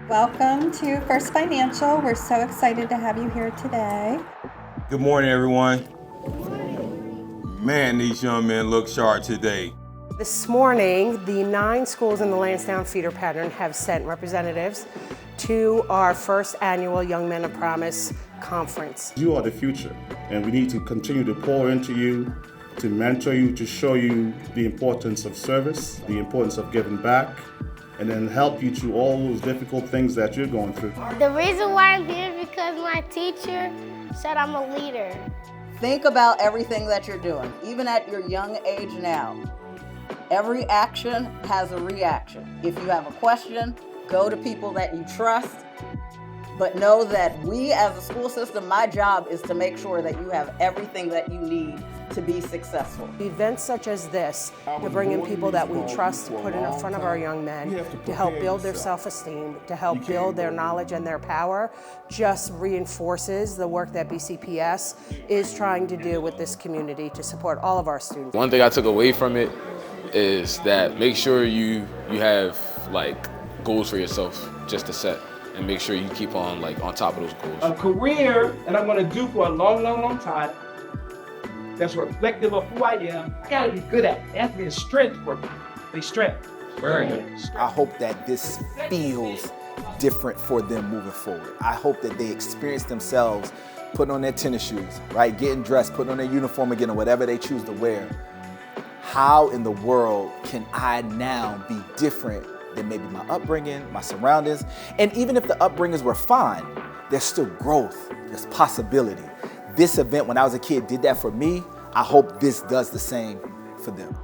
Welcome to First Financial. We're so excited to have you here today. Good morning, everyone. Man, these young men look sharp today. This morning, the 9 schools in the Lansdowne feeder pattern have sent representatives to our first annual Young Men of Promise conference. You are the future, and we need to continue to pour into you, to mentor you, to show you the importance of service, the importance of giving back, and then help you through all those difficult things that you're going through. The reason why I'm here is because my teacher said I'm a leader. Think about everything that you're doing, even at your young age now. Every action has a reaction. If you have a question, go to people that you trust. But know that we as a school system, my job is to make sure that you have everything that you need to be successful. Events such as this, to bring in people that we trust to put in front of our young men, to help build their self-esteem, to help build their knowledge and their power, just reinforces the work that BCPS is trying to do with this community to support all of our students. One thing I took away from it is that make sure you have goals for yourself just to set, and make sure you keep on on top of those goals. A career that I'm gonna do for a long time that's reflective of who I am, I gotta be good at it. It has to be a strength for me. The strength. Very good. I hope that this feels different for them moving forward. I hope that they experience themselves putting on their tennis shoes, right? Getting dressed, putting on their uniform again, or whatever they choose to wear. How in the world can I now be different than maybe my upbringing, my surroundings? And even if the upbringings were fine, there's still growth, there's possibility. This event, when I was a kid, did that for me. I hope this does the same for them.